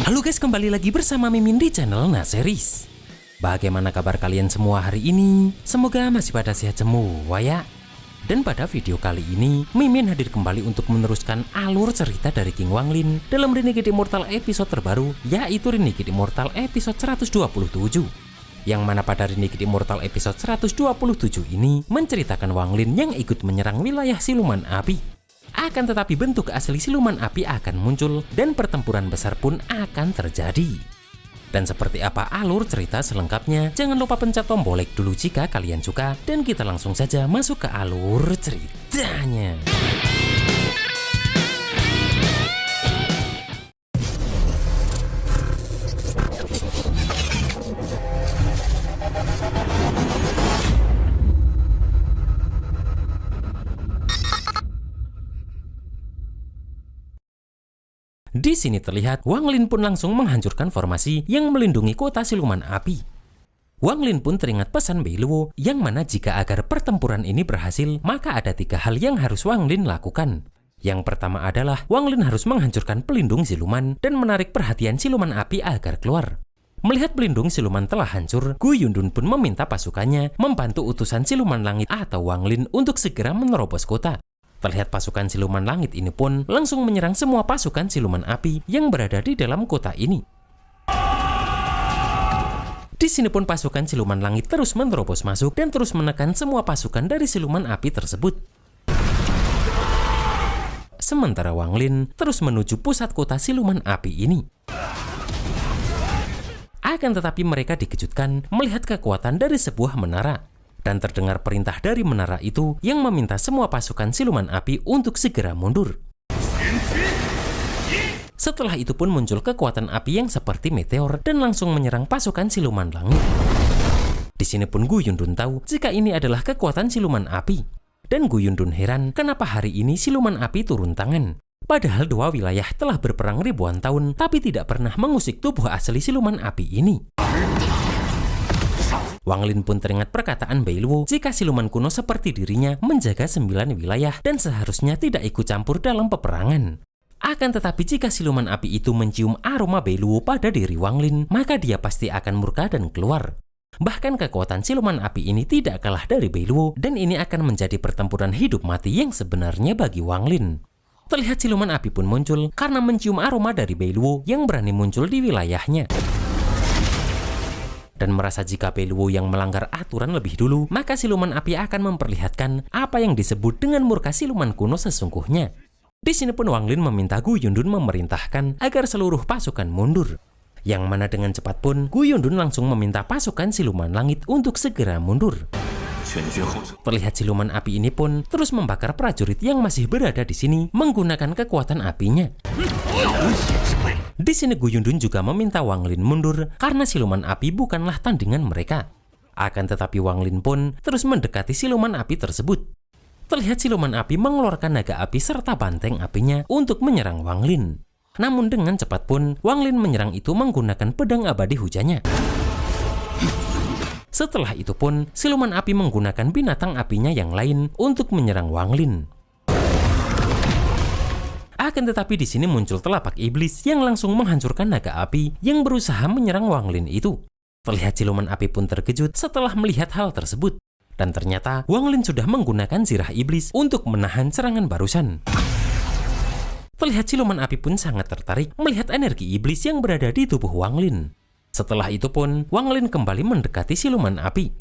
Halo guys, kembali lagi bersama Mimin di channel Naseries. Bagaimana kabar kalian semua hari ini? Semoga masih pada sehat semua ya. Dan pada video kali ini, Mimin hadir kembali untuk meneruskan alur cerita dari King Wanglin dalam Renegade Immortal episode terbaru, yaitu Renegade Immortal episode 127. Yang mana pada Renegade Immortal episode 127 ini menceritakan Wanglin yang ikut menyerang wilayah siluman api. Akan tetapi bentuk asli siluman api akan muncul dan pertempuran besar pun akan terjadi. Dan seperti apa alur cerita selengkapnya, jangan lupa pencet tombol like dulu jika kalian suka. Dan kita langsung saja masuk ke alur ceritanya. Di sini terlihat Wanglin pun langsung menghancurkan formasi yang melindungi kota siluman api. Wanglin pun teringat pesan Beiluo yang mana jika agar pertempuran ini berhasil, maka ada 3 hal yang harus Wanglin lakukan. Yang pertama adalah Wanglin harus menghancurkan pelindung siluman dan menarik perhatian siluman api agar keluar. Melihat pelindung siluman telah hancur, Gu Yundun pun meminta pasukannya membantu utusan siluman langit atau Wanglin untuk segera menerobos kota. Terlihat pasukan siluman langit ini pun langsung menyerang semua pasukan siluman api yang berada di dalam kota ini. Di sini pun pasukan siluman langit terus menerobos masuk dan terus menekan semua pasukan dari siluman api tersebut. Sementara Wanglin terus menuju pusat kota siluman api ini. Akan tetapi mereka dikejutkan melihat kekuatan dari sebuah menara. Dan terdengar perintah dari menara itu yang meminta semua pasukan siluman api untuk segera mundur. Setelah itu pun muncul kekuatan api yang seperti meteor dan langsung menyerang pasukan siluman langit. Di sini pun Gu Yundun tahu jika ini adalah kekuatan siluman api. Dan Gu Yundun heran kenapa hari ini siluman api turun tangan. Padahal 2 wilayah telah berperang ribuan tahun tapi tidak pernah mengusik tubuh asli siluman api ini. Wanglin pun teringat perkataan Beiluo jika siluman kuno seperti dirinya menjaga 9 wilayah dan seharusnya tidak ikut campur dalam peperangan. Akan tetapi jika siluman api itu mencium aroma Beiluo pada diri Wanglin, maka dia pasti akan murka dan keluar. Bahkan kekuatan siluman api ini tidak kalah dari Beiluo dan ini akan menjadi pertempuran hidup mati yang sebenarnya bagi Wanglin. Terlihat siluman api pun muncul karena mencium aroma dari Beiluo yang berani muncul di wilayahnya. Dan merasa jika Beiluo yang melanggar aturan lebih dulu, maka siluman api akan memperlihatkan apa yang disebut dengan murka siluman kuno sesungguhnya. Di sini pun Wanglin meminta Gu Yundun memerintahkan agar seluruh pasukan mundur. Yang mana dengan cepat pun Gu Yundun langsung meminta pasukan siluman langit untuk segera mundur. Terlihat siluman api ini pun terus membakar prajurit yang masih berada di sini menggunakan kekuatan apinya. Di sini Gu Yundun juga meminta Wanglin mundur karena siluman api bukanlah tandingan mereka. Akan tetapi Wanglin pun terus mendekati siluman api tersebut. Terlihat siluman api mengeluarkan naga api serta banteng apinya untuk menyerang Wanglin. Namun dengan cepat pun Wanglin menyerang itu menggunakan pedang abadi hujannya. Setelah itu pun siluman api menggunakan binatang apinya yang lain untuk menyerang Wanglin. Akan tetapi di sini muncul telapak iblis yang langsung menghancurkan naga api yang berusaha menyerang Wanglin itu. Terlihat siluman api pun terkejut setelah melihat hal tersebut. Dan ternyata Wanglin sudah menggunakan zirah iblis untuk menahan serangan barusan. Terlihat siluman api pun sangat tertarik melihat energi iblis yang berada di tubuh Wanglin. Setelah itu pun Wanglin kembali mendekati siluman api.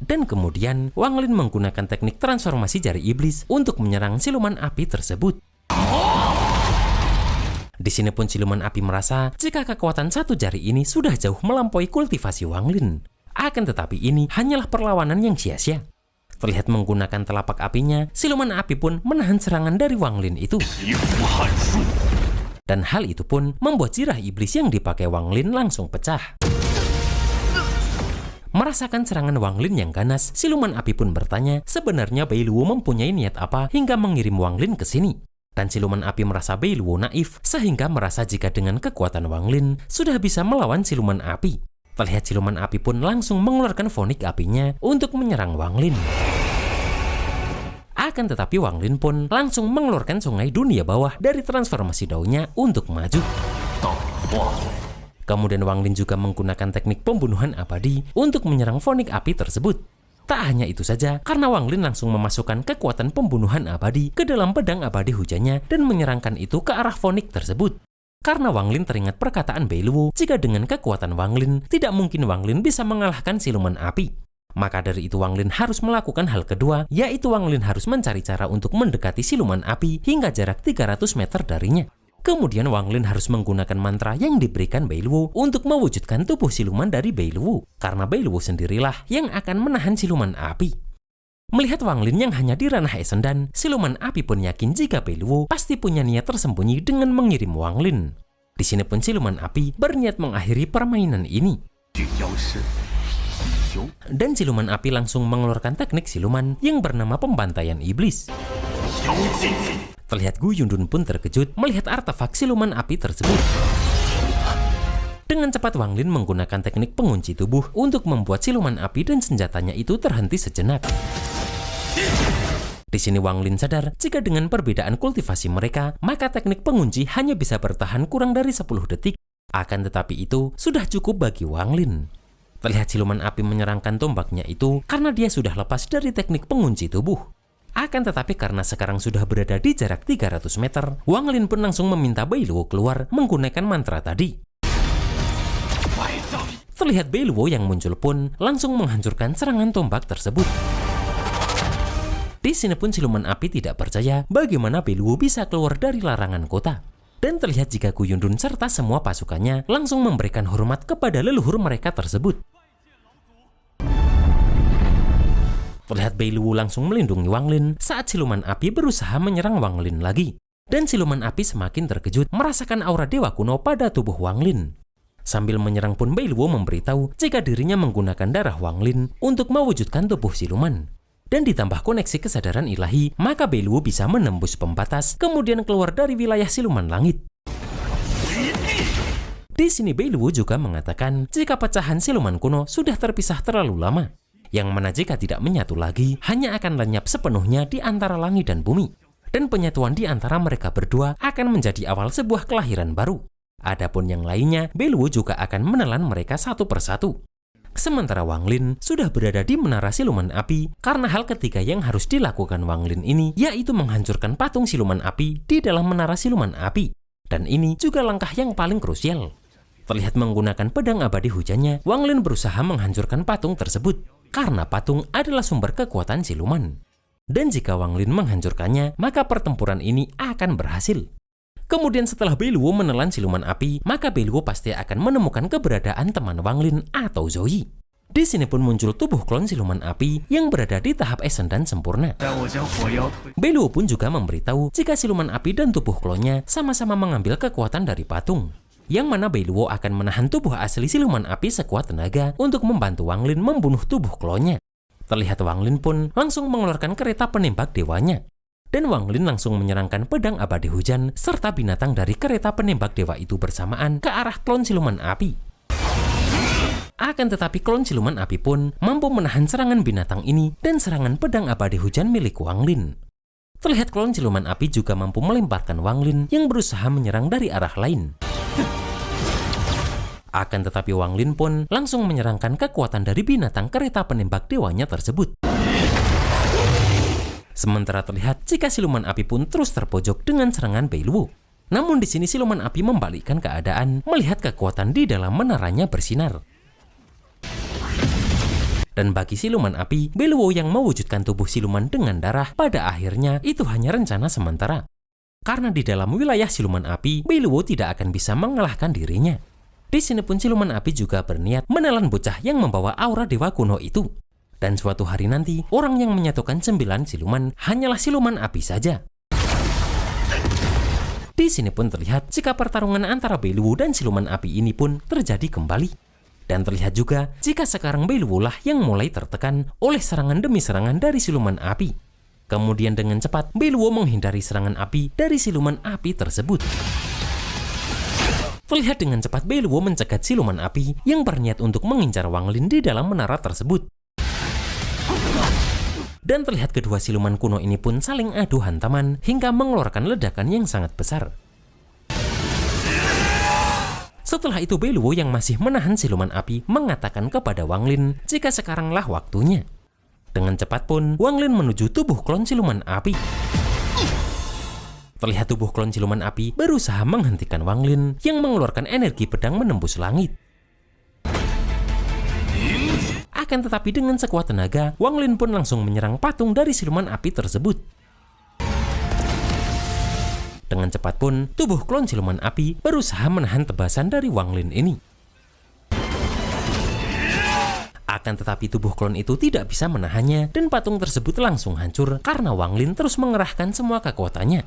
Dan kemudian Wanglin menggunakan teknik transformasi jari iblis untuk menyerang siluman api tersebut. Di sini pun siluman api merasa jika kekuatan satu jari ini sudah jauh melampaui kultivasi Wanglin. Akan tetapi ini hanyalah perlawanan yang sia-sia. Terlihat menggunakan telapak apinya, siluman api pun menahan serangan dari Wanglin itu. Dan hal itu pun membuat zirah iblis yang dipakai Wanglin langsung pecah. Merasakan serangan Wanglin yang ganas, siluman api pun bertanya sebenarnya Beiluo mempunyai niat apa hingga mengirim Wanglin ke sini. Dan siluman api merasa Beiluo naif sehingga merasa jika dengan kekuatan Wanglin sudah bisa melawan siluman api. Terlihat siluman api pun langsung mengeluarkan fonik apinya untuk menyerang Wanglin. Akan tetapi Wanglin pun langsung mengeluarkan sungai dunia bawah dari transformasi daunnya untuk maju. Kemudian Wang Lin juga menggunakan teknik pembunuhan abadi untuk menyerang fonik api tersebut. Tak hanya itu saja, karena Wang Lin langsung memasukkan kekuatan pembunuhan abadi ke dalam pedang abadi hujannya dan menyerangkan itu ke arah fonik tersebut. Karena Wang Lin teringat perkataan Bei Luo, jika dengan kekuatan Wang Lin, tidak mungkin Wang Lin bisa mengalahkan siluman api. Maka dari itu Wang Lin harus melakukan hal kedua, yaitu Wang Lin harus mencari cara untuk mendekati siluman api hingga jarak 300 meter darinya. Kemudian Wang Lin harus menggunakan mantra yang diberikan Bei Luo untuk mewujudkan tubuh siluman dari Bei Luo, karena Bei Luo sendirilah yang akan menahan siluman api. Melihat Wang Lin yang hanya di ranah Essendan, siluman api pun yakin jika Bei Luo pasti punya niat tersembunyi dengan mengirim Wang Lin. Di sini pun siluman api berniat mengakhiri permainan ini. Dan siluman api langsung mengeluarkan teknik siluman yang bernama pembantaian iblis. Terlihat Gu Yundun pun terkejut melihat artefak siluman api tersebut. Dengan cepat Wang Lin menggunakan teknik pengunci tubuh untuk membuat siluman api dan senjatanya itu terhenti sejenak. Di sini Wang Lin sadar jika dengan perbedaan kultivasi mereka, maka teknik pengunci hanya bisa bertahan kurang dari 10 detik. Akan tetapi itu sudah cukup bagi Wang Lin. Terlihat siluman api menyerangkan tombaknya itu karena dia sudah lepas dari teknik pengunci tubuh. Akan tetapi karena sekarang sudah berada di jarak 300 meter, Wang Lin pun langsung meminta Bei Luo keluar menggunakan mantra tadi. Terlihat Bei Luo yang muncul pun langsung menghancurkan serangan tombak tersebut. Di sini pun siluman api tidak percaya bagaimana Bei Luo bisa keluar dari larangan kota. Dan terlihat jika Gu Yundun serta semua pasukannya langsung memberikan hormat kepada leluhur mereka tersebut. Terlihat Bei Luo langsung melindungi Wang Lin saat siluman api berusaha menyerang Wang Lin lagi. Dan siluman api semakin terkejut merasakan aura dewa kuno pada tubuh Wang Lin. Sambil menyerang pun Bei Luo memberitahu jika dirinya menggunakan darah Wang Lin untuk mewujudkan tubuh siluman. Dan ditambah koneksi kesadaran ilahi, maka Bei Luo bisa menembus pembatas, kemudian keluar dari wilayah siluman langit. Di sini Bei Luo juga mengatakan jika pecahan siluman kuno sudah terpisah terlalu lama, yang mana jika tidak menyatu lagi, hanya akan lenyap sepenuhnya di antara langit dan bumi. Dan penyatuan di antara mereka berdua akan menjadi awal sebuah kelahiran baru. Adapun yang lainnya, Bei Luo juga akan menelan mereka satu persatu. Sementara Wang Lin sudah berada di menara siluman api karena hal ketiga yang harus dilakukan Wang Lin ini yaitu menghancurkan patung siluman api di dalam menara siluman api. Dan ini juga langkah yang paling krusial. Terlihat menggunakan pedang abadi hujannya, Wang Lin berusaha menghancurkan patung tersebut karena patung adalah sumber kekuatan siluman. Dan jika Wang Lin menghancurkannya, maka pertempuran ini akan berhasil. Kemudian setelah Bei Luo menelan siluman api, maka Bei Luo pasti akan menemukan keberadaan teman Wang Lin atau Zoe. Di sini pun muncul tubuh klon siluman api yang berada di tahap Essendan sempurna. Bei Luo pun juga memberitahu jika siluman api dan tubuh klonnya sama-sama mengambil kekuatan dari patung. Yang mana Bei Luo akan menahan tubuh asli siluman api sekuat tenaga untuk membantu Wang Lin membunuh tubuh klonnya. Terlihat Wang Lin pun langsung mengeluarkan kereta penembak dewanya. Dan Wang Lin langsung menyerangkan pedang abadi hujan serta binatang dari kereta penembak dewa itu bersamaan ke arah klon siluman api. Akan tetapi klon siluman api pun mampu menahan serangan binatang ini dan serangan pedang abadi hujan milik Wang Lin. Terlihat klon siluman api juga mampu melemparkan Wang Lin yang berusaha menyerang dari arah lain. Akan tetapi Wang Lin pun langsung menyerangkan kekuatan dari binatang kereta penembak dewanya tersebut. Sementara terlihat jika siluman api pun terus terpojok dengan serangan Bei Luo. Namun di sini siluman api membalikkan keadaan melihat kekuatan di dalam menaranya bersinar. Dan bagi siluman api, Bei Luo yang mewujudkan tubuh siluman dengan darah pada akhirnya itu hanya rencana sementara. Karena di dalam wilayah siluman api, Bei Luo tidak akan bisa mengalahkan dirinya. Di sini pun siluman api juga berniat menelan bocah yang membawa aura dewa kuno itu. Dan suatu hari nanti, orang yang menyatukan 9 siluman hanyalah siluman api saja. Di sini pun terlihat jika pertarungan antara Bei Luo dan siluman api ini pun terjadi kembali. Dan terlihat juga jika sekarang Bei Luo lah yang mulai tertekan oleh serangan demi serangan dari siluman api. Kemudian dengan cepat, Bei Luo menghindari serangan api dari siluman api tersebut. Terlihat dengan cepat Bei Luo mencegat siluman api yang berniat untuk mengincar Wang Lin di dalam menara tersebut. Dan terlihat kedua siluman kuno ini pun saling adu hantaman hingga mengeluarkan ledakan yang sangat besar. Setelah itu Beluo yang masih menahan siluman api mengatakan kepada Wang Lin jika sekaranglah waktunya. Dengan cepat pun Wang Lin menuju tubuh klon siluman api. Terlihat tubuh klon siluman api berusaha menghentikan Wang Lin yang mengeluarkan energi pedang menembus langit. Akan tetapi dengan sekuat tenaga, Wang Lin pun langsung menyerang patung dari siluman api tersebut. Dengan cepat pun, tubuh klon siluman api berusaha menahan tebasan dari Wang Lin ini. Akan tetapi tubuh klon itu tidak bisa menahannya dan patung tersebut langsung hancur karena Wang Lin terus mengerahkan semua kekuatannya.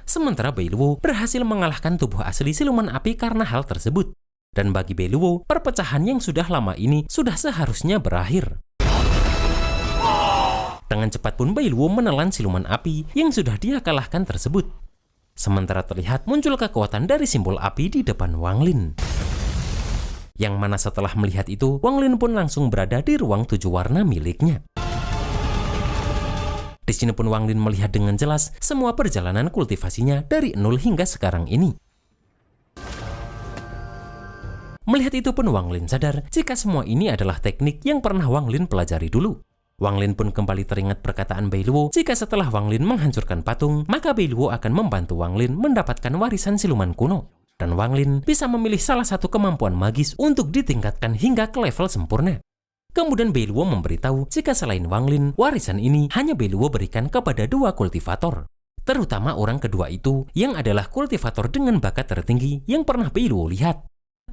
Sementara Beluo berhasil mengalahkan tubuh asli siluman api karena hal tersebut. Dan bagi Beluo, perpecahan yang sudah lama ini sudah seharusnya berakhir. Dengan cepat pun Beluo menelan siluman api yang sudah dia kalahkan tersebut. Sementara terlihat muncul kekuatan dari simbol api di depan Wang Lin. Yang mana setelah melihat itu, Wang Lin pun langsung berada di ruang 7 warna miliknya. Di sini pun Wang Lin melihat dengan jelas semua perjalanan kultivasinya dari 0 hingga sekarang ini. Melihat itu pun Wang Lin sadar jika semua ini adalah teknik yang pernah Wang Lin pelajari dulu. Wang Lin pun kembali teringat perkataan Beluo jika setelah Wang Lin menghancurkan patung, maka Beluo akan membantu Wang Lin mendapatkan warisan siluman kuno. Dan Wang Lin bisa memilih salah satu kemampuan magis untuk ditingkatkan hingga ke level sempurna. Kemudian Beluo memberitahu jika selain Wang Lin, warisan ini hanya Beluo berikan kepada 2 kultivator. Terutama orang kedua itu yang adalah kultivator dengan bakat tertinggi yang pernah Beluo lihat.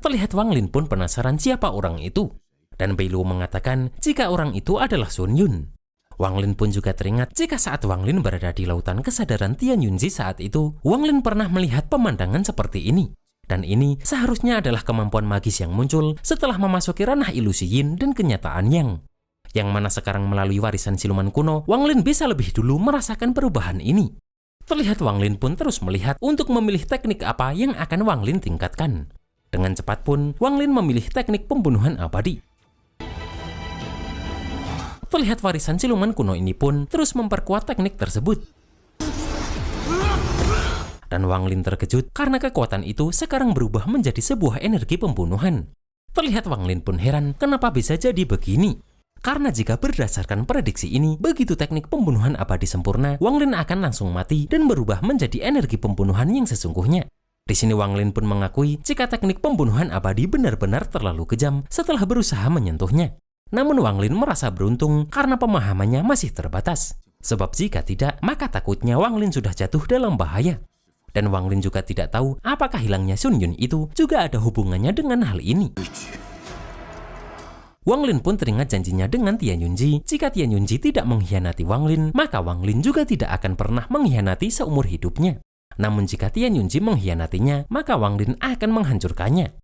Terlihat Wang Lin pun penasaran siapa orang itu. Dan Beluo mengatakan jika orang itu adalah Sun Yun. Wang Lin pun juga teringat jika saat Wang Lin berada di lautan kesadaran Tian Yunzi saat itu, Wang Lin pernah melihat pemandangan seperti ini. Dan ini seharusnya adalah kemampuan magis yang muncul setelah memasuki ranah ilusi Yin dan kenyataan Yang. Yang mana sekarang melalui warisan siluman kuno, Wang Lin bisa lebih dulu merasakan perubahan ini. Terlihat Wang Lin pun terus melihat untuk memilih teknik apa yang akan Wang Lin tingkatkan. Dengan cepat pun, Wang Lin memilih teknik pembunuhan abadi. Terlihat warisan siluman kuno ini pun terus memperkuat teknik tersebut. Dan Wang Lin terkejut karena kekuatan itu sekarang berubah menjadi sebuah energi pembunuhan. Terlihat Wang Lin pun heran kenapa bisa jadi begini. Karena jika berdasarkan prediksi ini, begitu teknik pembunuhan abadi sempurna, Wang Lin akan langsung mati dan berubah menjadi energi pembunuhan yang sesungguhnya. Di sini Wang Lin pun mengakui jika teknik pembunuhan abadi benar-benar terlalu kejam setelah berusaha menyentuhnya. Namun Wang Lin merasa beruntung karena pemahamannya masih terbatas. Sebab jika tidak, maka takutnya Wang Lin sudah jatuh dalam bahaya. Dan Wang Lin juga tidak tahu apakah hilangnya Sun Yun itu juga ada hubungannya dengan hal ini. Wang Lin pun teringat janjinya dengan Tian Yunzi. Jika Tian Yunzi tidak mengkhianati Wang Lin, maka Wang Lin juga tidak akan pernah mengkhianati seumur hidupnya. Namun jika Tian Yunzi mengkhianatinya, maka Wang Lin akan menghancurkannya.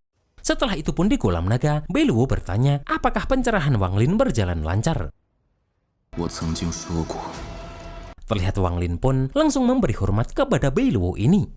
Setelah itu pun di kolam naga, Beluo bertanya apakah pencerahan Wang Lin berjalan lancar. Terlihat Wang Lin pun langsung memberi hormat kepada Beluo ini.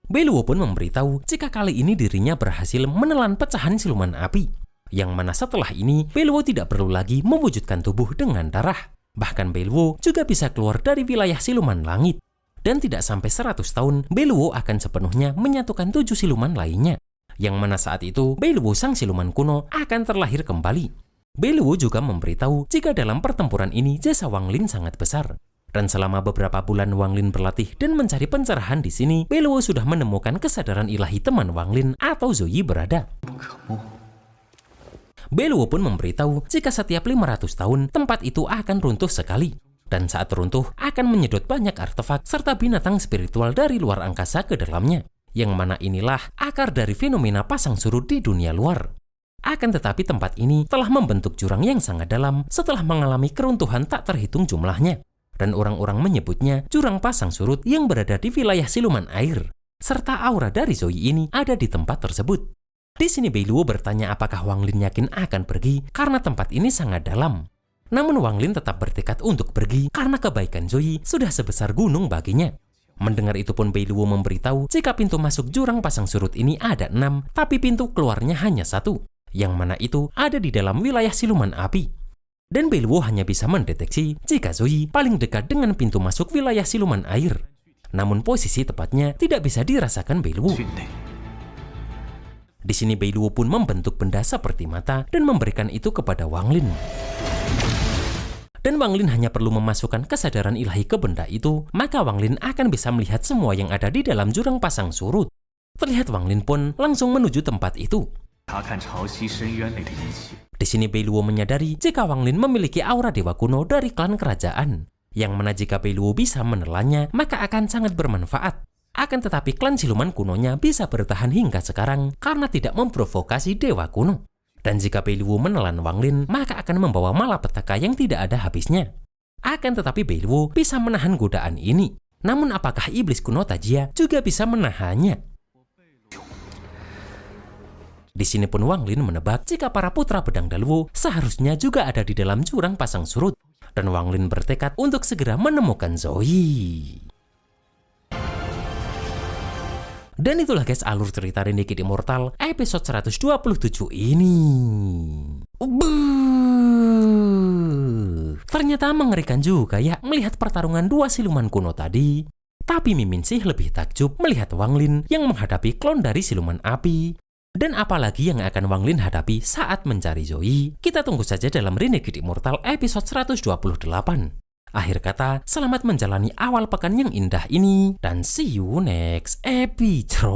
Beluo pun memberitahu jika kali ini dirinya berhasil menelan pecahan siluman api. Yang mana setelah ini, Beluo tidak perlu lagi mewujudkan tubuh dengan darah. Bahkan Beluo juga bisa keluar dari wilayah siluman langit. Dan tidak sampai 100 tahun, Beluo akan sepenuhnya menyatukan 7 siluman lainnya. Yang mana saat itu, Beluo sang siluman kuno akan terlahir kembali. Beluo juga memberitahu jika dalam pertempuran ini jasa Wang Lin sangat besar. Dan selama beberapa bulan Wang Lin berlatih dan mencari pencerahan di sini, Beluo sudah menemukan kesadaran ilahi teman Wang Lin atau Zoe berada. Beluo pun memberitahu jika setiap 500 tahun tempat itu akan runtuh sekali. Dan saat runtuh akan menyedot banyak artefak serta binatang spiritual dari luar angkasa ke dalamnya. Yang mana inilah akar dari fenomena pasang surut di dunia luar. Akan tetapi tempat ini telah membentuk jurang yang sangat dalam setelah mengalami keruntuhan tak terhitung jumlahnya. Dan orang-orang menyebutnya jurang pasang surut yang berada di wilayah siluman air. Serta aura dari Zoe ini ada di tempat tersebut. Di sini Beluo bertanya apakah Wang Lin yakin akan pergi karena tempat ini sangat dalam. Namun Wang Lin tetap bertekad untuk pergi karena kebaikan Zoe sudah sebesar gunung baginya. Mendengar itu pun Beluo memberitahu jika pintu masuk jurang pasang surut ini ada 6, tapi pintu keluarnya hanya 1. Yang mana itu ada di dalam wilayah siluman api. Dan Beluo hanya bisa mendeteksi jika Zoe paling dekat dengan pintu masuk wilayah siluman air. namun posisi tepatnya tidak bisa dirasakan Beiluo. Di sini Beiluo pun membentuk benda seperti mata dan memberikan itu kepada Wang Lin. Dan Wang Lin hanya perlu memasukkan kesadaran ilahi ke benda itu, maka Wang Lin akan bisa melihat semua yang ada di dalam jurang pasang surut. Terlihat Wang Lin pun langsung menuju tempat itu. Di sini Beiluo menyadari jika Wang Lin memiliki aura dewa kuno dari klan kerajaan, yang mana jika Beiluo bisa menelannya, maka akan sangat bermanfaat. Akan tetapi klan siluman kunonya bisa bertahan hingga sekarang karena tidak memprovokasi dewa kuno. Dan jika Beiluo menelan Wang Lin, maka akan membawa malapetaka yang tidak ada habisnya. Akan tetapi Beiluo bisa menahan godaan ini. Namun apakah iblis kuno Tajia juga bisa menahannya? Di sini pun Wang Lin menebak jika para putra pedang Daluo seharusnya juga ada di dalam jurang pasang surut. Dan Wang Lin bertekad untuk segera menemukan Zoe. Dan itulah guys alur cerita Renegade Immortal episode 127 ini. Ternyata mengerikan juga ya melihat pertarungan dua siluman kuno tadi. Tapi Mimin sih lebih takjub melihat Wang Lin yang menghadapi klon dari siluman api. Dan apalagi yang akan Wang Lin hadapi saat mencari Zoe. Kita tunggu saja dalam Renegade Immortal episode 128. Akhir kata, selamat menjalani awal pekan yang indah ini, dan see you next episode.